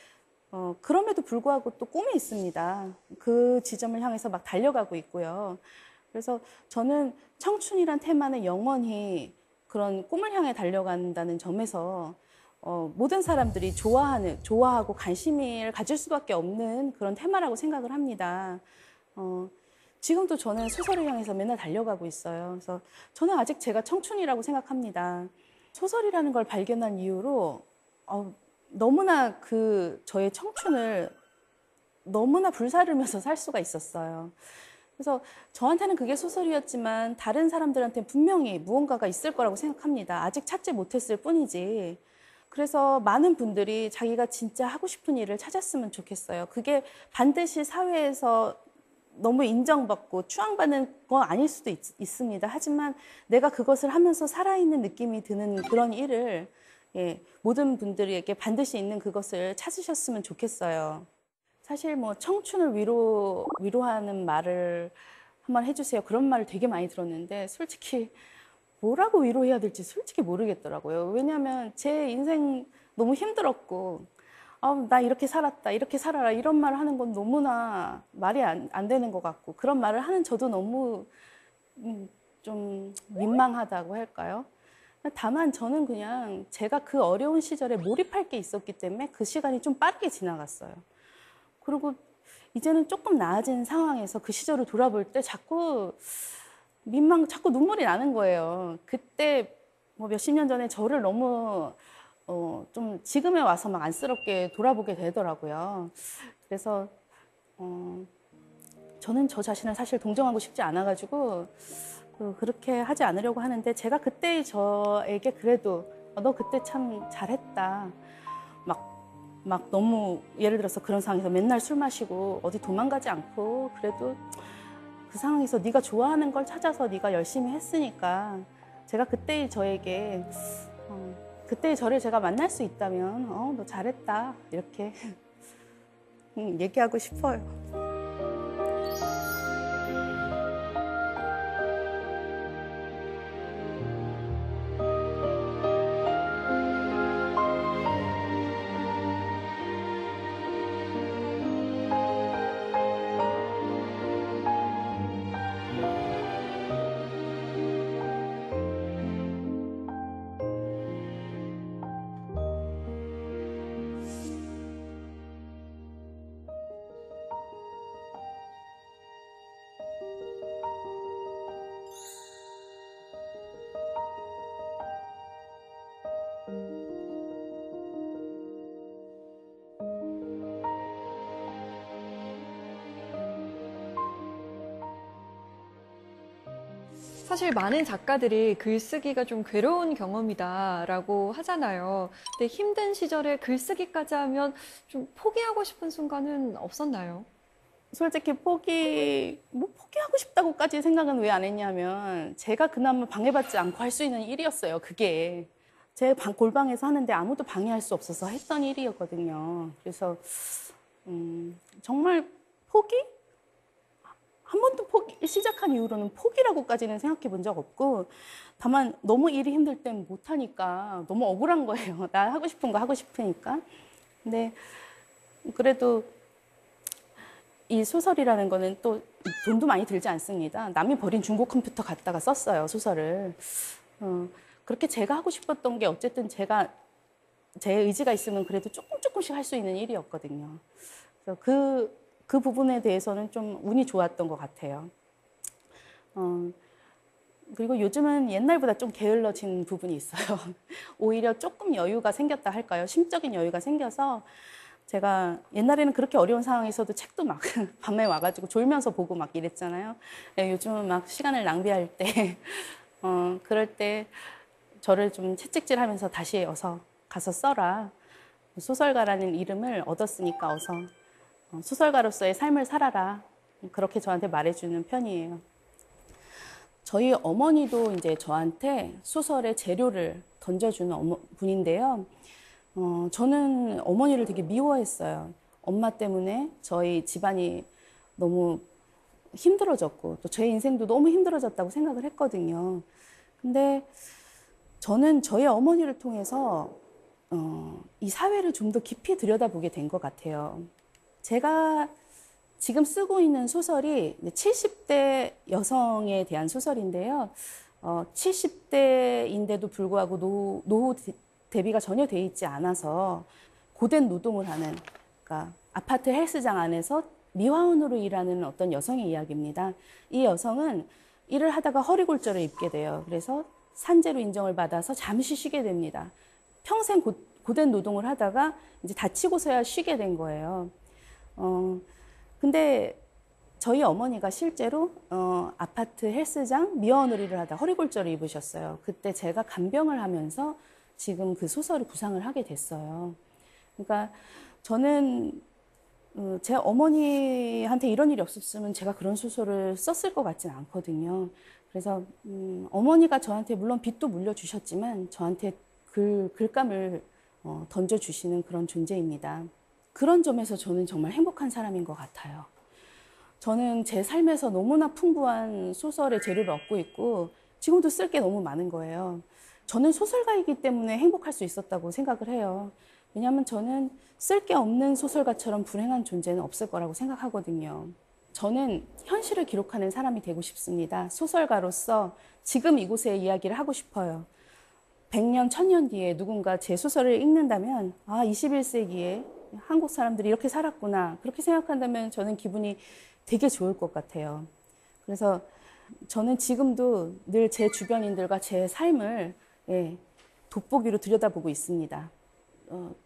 그럼에도 불구하고 또 꿈이 있습니다. 그 지점을 향해서 막 달려가고 있고요. 그래서 저는 청춘이란 테마는 영원히 그런 꿈을 향해 달려간다는 점에서 모든 사람들이 좋아하고 관심을 가질 수밖에 없는 그런 테마라고 생각을 합니다. 지금도 저는 소설을 향해서 맨날 달려가고 있어요. 그래서 저는 아직 제가 청춘이라고 생각합니다. 소설이라는 걸 발견한 이후로 너무나 저의 청춘을 너무나 불사르면서 살 수가 있었어요. 그래서 저한테는 그게 소설이었지만 다른 사람들한테는 분명히 무언가가 있을 거라고 생각합니다. 아직 찾지 못했을 뿐이지. 그래서 많은 분들이 자기가 진짜 하고 싶은 일을 찾았으면 좋겠어요. 그게 반드시 사회에서 너무 인정받고 추앙받는 건 아닐 수도 있습니다. 하지만 내가 그것을 하면서 살아있는 느낌이 드는 그런 일을 모든 분들에게 반드시 있는 그것을 찾으셨으면 좋겠어요. 사실 뭐 청춘을 위로하는 말을 한번 해주세요. 그런 말을 되게 많이 들었는데 솔직히 뭐라고 위로해야 될지 솔직히 모르겠더라고요. 왜냐하면 제 인생 너무 힘들었고 나 이렇게 살았다, 이렇게 살아라 이런 말을 하는 건 너무나 말이 안 되는 것 같고 그런 말을 하는 저도 너무 좀 민망하다고 할까요? 다만 저는 그냥 제가 그 어려운 시절에 몰입할 게 있었기 때문에 그 시간이 좀 빠르게 지나갔어요. 그리고 이제는 조금 나아진 상황에서 그 시절을 돌아볼 때 자꾸 눈물이 나는 거예요. 그때 뭐 몇십 년 전에 저를 너무 좀 지금에 와서 막 안쓰럽게 돌아보게 되더라고요. 그래서 저는 저 자신을 사실 동정하고 싶지 않아가지고 그렇게 하지 않으려고 하는데 제가 그때의 저에게 그래도 너 그때 참 잘했다. 막 너무 예를 들어서 그런 상황에서 맨날 술 마시고 어디 도망가지 않고 그래도 그 상황에서 네가 좋아하는 걸 찾아서 네가 열심히 했으니까 제가 그때의 저에게 그때의 저를 제가 만날 수 있다면 너 잘했다 이렇게 얘기하고 싶어요. 사실 많은 작가들이 글쓰기가 좀 괴로운 경험이다라고 하잖아요. 근데 힘든 시절에 글쓰기까지 하면 좀 포기하고 싶은 순간은 없었나요? 솔직히 포기하고 싶다고까지 생각은 왜 안 했냐면 제가 그나마 방해받지 않고 할 수 있는 일이었어요. 그게 제 골방에서 하는데 아무도 방해할 수 없어서 했던 일이었거든요. 그래서 정말 한 번도 시작한 이후로는 포기라고까지는 생각해 본 적 없고 다만 너무 일이 힘들 땐 못하니까 너무 억울한 거예요. 나 하고 싶은 거 하고 싶으니까. 근데 그래도 이 소설이라는 거는 또 돈도 많이 들지 않습니다. 남이 버린 중고 컴퓨터 갖다가 썼어요, 소설을. 그렇게 제가 하고 싶었던 게 어쨌든 제 의지가 있으면 그래도 조금씩 할 수 있는 일이었거든요. 그래서 그 부분에 대해서는 좀 운이 좋았던 것 같아요. 그리고 요즘은 옛날보다 좀 게을러진 부분이 있어요. 오히려 조금 여유가 생겼다 할까요? 심적인 여유가 생겨서 제가 옛날에는 그렇게 어려운 상황에서도 책도 막 밤에 와가지고 졸면서 보고 막 이랬잖아요. 요즘은 막 시간을 낭비할 때, 그럴 때 저를 좀 채찍질하면서 다시 어서 가서 써라. 소설가라는 이름을 얻었으니까 어서 소설가로서의 삶을 살아라. 그렇게 저한테 말해주는 편이에요. 저희 어머니도 이제 저한테 소설의 재료를 던져주는 분인데요. 저는 어머니를 되게 미워했어요. 엄마 때문에 저희 집안이 너무 힘들어졌고 또 제 인생도 너무 힘들어졌다고 생각을 했거든요. 근데 저는 저희 어머니를 통해서 이 사회를 좀 더 깊이 들여다보게 된 것 같아요. 제가 지금 쓰고 있는 소설이 70대 여성에 대한 소설인데요. 70대인데도 불구하고 노후 대비가 전혀 돼 있지 않아서 고된 노동을 하는, 그러니까 아파트 헬스장 안에서 미화원으로 일하는 어떤 여성의 이야기입니다. 이 여성은 일을 하다가 허리골절을 입게 돼요. 그래서 산재로 인정을 받아서 잠시 쉬게 됩니다. 평생 고된 노동을 하다가 이제 다치고서야 쉬게 된 거예요. 근데 저희 어머니가 실제로 아파트 헬스장 미화원으로 일을 하다 허리골절을 입으셨어요. 그때 제가 간병을 하면서 지금 그 소설을 구상을 하게 됐어요. 그러니까 저는 제 어머니한테 이런 일이 없었으면 제가 그런 소설을 썼을 것 같지는 않거든요. 그래서 어머니가 저한테 물론 빚도 물려주셨지만 저한테 글감을 던져주시는 그런 존재입니다. 그런 점에서 저는 정말 행복한 사람인 것 같아요. 저는 제 삶에서 너무나 풍부한 소설의 재료를 얻고 있고 지금도 쓸 게 너무 많은 거예요. 저는 소설가이기 때문에 행복할 수 있었다고 생각을 해요. 왜냐하면 저는 쓸 게 없는 소설가처럼 불행한 존재는 없을 거라고 생각하거든요. 저는 현실을 기록하는 사람이 되고 싶습니다. 소설가로서 지금 이곳의 이야기를 하고 싶어요. 100년, 1000년 뒤에 누군가 제 소설을 읽는다면 21세기에 한국 사람들이 이렇게 살았구나. 그렇게 생각한다면 저는 기분이 되게 좋을 것 같아요. 그래서 저는 지금도 늘 제 주변인들과 제 삶을 돋보기로 들여다보고 있습니다.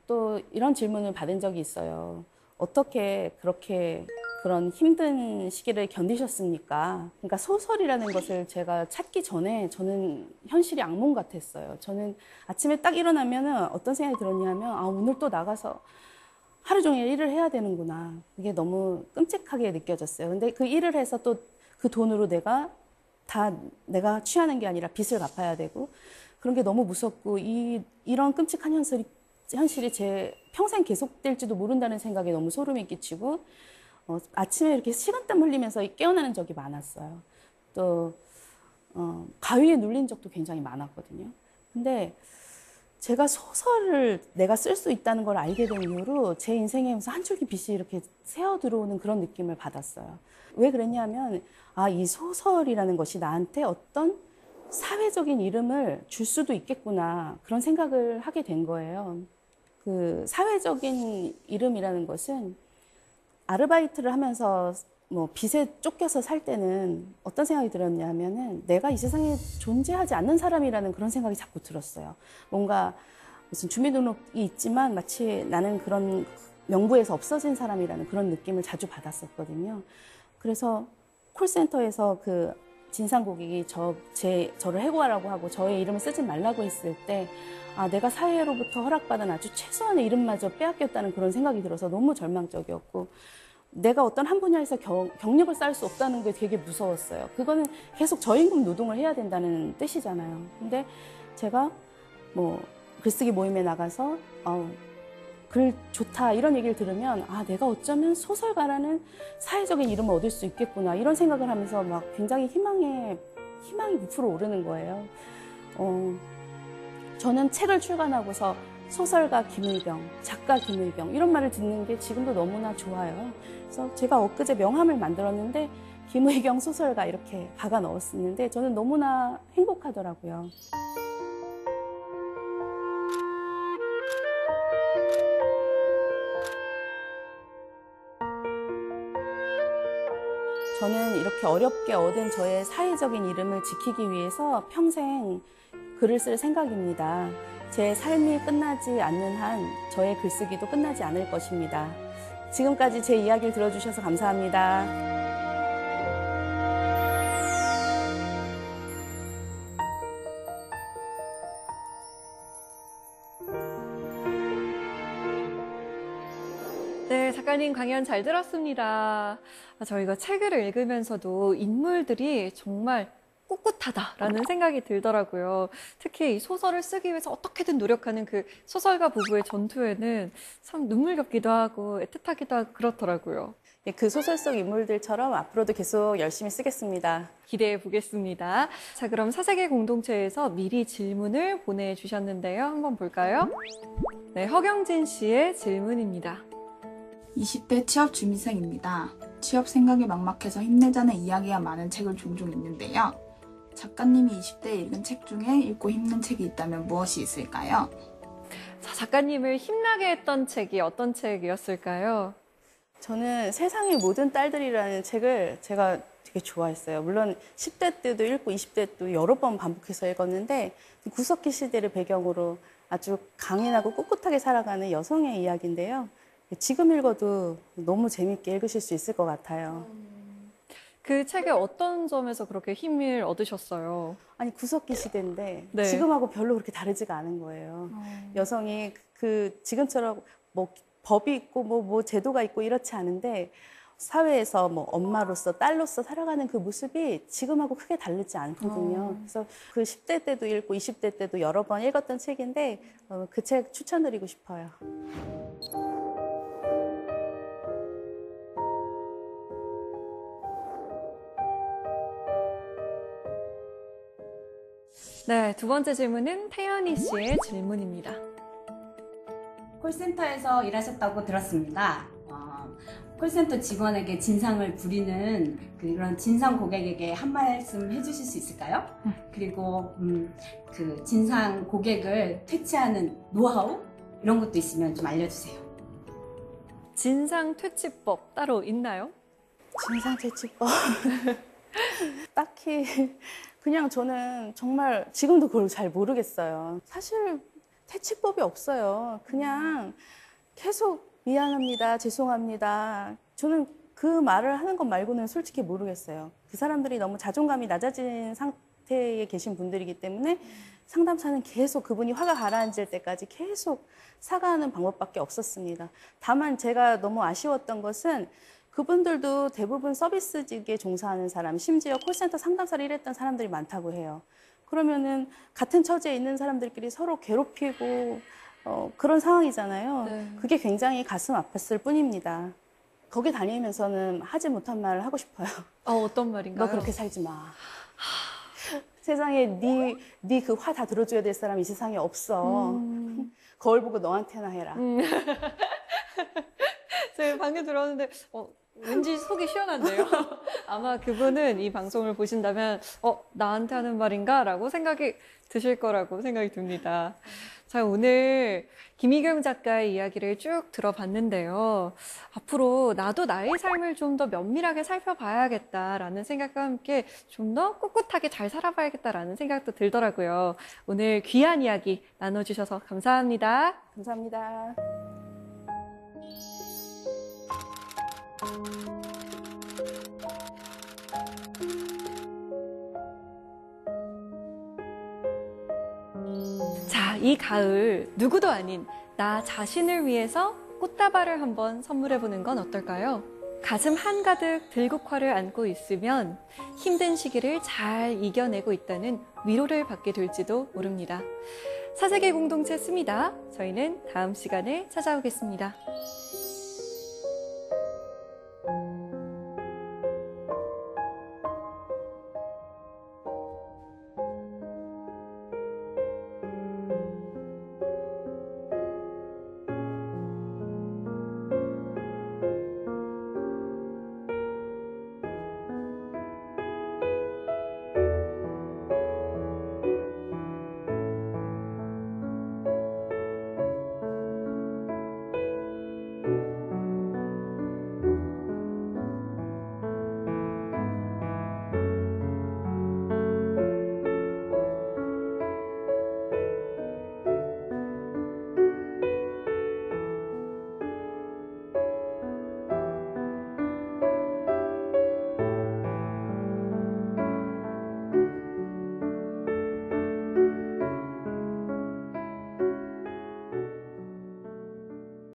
또 이런 질문을 받은 적이 있어요. 어떻게 그렇게 그런 힘든 시기를 견디셨습니까? 그러니까 소설이라는 것을 제가 찾기 전에 저는 현실이 악몽 같았어요. 저는 아침에 딱 일어나면은 어떤 생각이 들었냐면, 아, 오늘 또 나가서 하루 종일 일을 해야 되는구나. 이게 너무 끔찍하게 느껴졌어요. 근데 그 일을 해서 또 그 돈으로 내가 취하는 게 아니라 빚을 갚아야 되고, 그런 게 너무 무섭고, 이런 끔찍한 현실이 제 평생 계속될지도 모른다는 생각에 너무 소름이 끼치고, 아침에 이렇게 식은땀 흘리면서 깨어나는 적이 많았어요. 또, 가위에 눌린 적도 굉장히 많았거든요. 근데 제가 소설을 내가 쓸 수 있다는 걸 알게 된 이후로 제 인생에 무슨 한 줄기 빛이 이렇게 새어 들어오는 그런 느낌을 받았어요. 왜 그랬냐면, 아, 이 소설이라는 것이 나한테 어떤 사회적인 이름을 줄 수도 있겠구나. 그런 생각을 하게 된 거예요. 그 사회적인 이름이라는 것은 아르바이트를 하면서 뭐 빚에 쫓겨서 살 때는 어떤 생각이 들었냐면은 내가 이 세상에 존재하지 않는 사람이라는 그런 생각이 자꾸 들었어요. 뭔가 무슨 주민등록이 있지만 마치 나는 그런 명부에서 없어진 사람이라는 그런 느낌을 자주 받았었거든요. 그래서 콜센터에서 그 진상 고객이 저를 해고하라고 하고 저의 이름을 쓰지 말라고 했을 때, 아, 내가 사회로부터 허락받은 아주 최소한의 이름마저 빼앗겼다는 그런 생각이 들어서 너무 절망적이었고, 내가 어떤 한 분야에서 경력을 쌓을 수 없다는 게 되게 무서웠어요. 그거는 계속 저임금 노동을 해야 된다는 뜻이잖아요. 근데 제가 뭐 글쓰기 모임에 나가서 글 좋다 이런 얘기를 들으면, 아, 내가 어쩌면 소설가라는 사회적인 이름을 얻을 수 있겠구나 이런 생각을 하면서 막 굉장히 희망이 부풀어 오르는 거예요. 저는 책을 출간하고서 소설가 김의경, 작가 김의경 이런 말을 듣는 게 지금도 너무나 좋아요. 그래서 제가 엊그제 명함을 만들었는데 김의경 소설가 이렇게 박아 넣었었는데 저는 너무나 행복하더라고요. 저는 이렇게 어렵게 얻은 저의 사회적인 이름을 지키기 위해서 평생 글을 쓸 생각입니다. 제 삶이 끝나지 않는 한 저의 글쓰기도 끝나지 않을 것입니다. 지금까지 제 이야기를 들어주셔서 감사합니다. 네, 작가님 강연 잘 들었습니다. 저희가 책을 읽으면서도 인물들이 정말 꿋꿋하다라는 생각이 들더라고요. 특히 이 소설을 쓰기 위해서 어떻게든 노력하는 그 소설가 부부의 전투에는 참 눈물겹기도 하고 애틋하기도 하고 그렇더라고요. 그 소설 속 인물들처럼 앞으로도 계속 열심히 쓰겠습니다. 기대해 보겠습니다. 자, 그럼 사색의 공동체에서 미리 질문을 보내주셨는데요. 한번 볼까요? 네, 허경진 씨의 질문입니다. 20대 취업 준비생입니다. 취업 생각이 막막해서 힘내자는 이야기가 많은 책을 종종 읽는데요. 작가님이 20대에 읽은 책 중에 읽고 힘든 책이 있다면 무엇이 있을까요? 자, 작가님을 힘나게 했던 책이 어떤 책이었을까요? 저는 세상의 모든 딸들이라는 책을 제가 되게 좋아했어요. 물론 10대 때도 읽고 20대 때도 여러 번 반복해서 읽었는데 구석기 시대를 배경으로 아주 강인하고 꿋꿋하게 살아가는 여성의 이야기인데요. 지금 읽어도 너무 재밌게 읽으실 수 있을 것 같아요. 그 책의 어떤 점에서 그렇게 힘을 얻으셨어요? 아니, 구석기 시대인데 네. 지금하고 별로 그렇게 다르지가 않은 거예요. 여성이 지금처럼 뭐 법이 있고 뭐 제도가 있고 이렇지 않은데 사회에서 뭐 엄마로서 딸로서 살아가는 그 모습이 지금하고 크게 다르지 않거든요. 그래서 그 10대 때도 읽고 20대 때도 여러 번 읽었던 책인데 그 책 추천드리고 싶어요. 네, 두 번째 질문은 태연이 씨의 질문입니다. 콜센터에서 일하셨다고 들었습니다. 콜센터 직원에게 진상을 부리는 그런 진상 고객에게 한 말씀 해주실 수 있을까요? 그리고 그 진상 고객을 퇴치하는 노하우 이런 것도 있으면 좀 알려주세요. 진상 퇴치법 따로 있나요? 진상 퇴치법 딱히 그냥 저는 정말 지금도 그걸 잘 모르겠어요. 사실 퇴치법이 없어요. 그냥 계속 미안합니다, 죄송합니다. 저는 그 말을 하는 것 말고는 솔직히 모르겠어요. 그 사람들이 너무 자존감이 낮아진 상태에 계신 분들이기 때문에 상담사는 계속 그분이 화가 가라앉을 때까지 계속 사과하는 방법밖에 없었습니다. 다만 제가 너무 아쉬웠던 것은 그분들도 대부분 서비스직에 종사하는 사람, 심지어 콜센터 상담사를 일했던 사람들이 많다고 해요. 그러면은 같은 처지에 있는 사람들끼리 서로 괴롭히고 그런 상황이잖아요. 네. 그게 굉장히 가슴 아팠을 뿐입니다. 거기 다니면서는 하지 못한 말을 하고 싶어요. 어떤 말인가요? 너 그렇게 살지 마. 세상에 네 그 화 다 들어줘야 될 사람 이 세상에 없어. 거울 보고 너한테나 해라. 제가 방금 들었는데 왠지 속이 시원한데요. 아마 그분은 이 방송을 보신다면 나한테 하는 말인가? 라고 생각이 드실 거라고 생각이 듭니다. 자, 오늘 김희경 작가의 이야기를 쭉 들어봤는데요. 앞으로 나도 나의 삶을 좀 더 면밀하게 살펴봐야겠다라는 생각과 함께 좀 더 꿋꿋하게 잘 살아봐야겠다라는 생각도 들더라고요. 오늘 귀한 이야기 나눠주셔서 감사합니다. 감사합니다. 자, 이 가을 누구도 아닌 나 자신을 위해서 꽃다발을 한번 선물해보는 건 어떨까요? 가슴 한가득 들국화를 안고 있으면 힘든 시기를 잘 이겨내고 있다는 위로를 받게 될지도 모릅니다. 사색의 공동체 씁니다. 저희는 다음 시간에 찾아오겠습니다.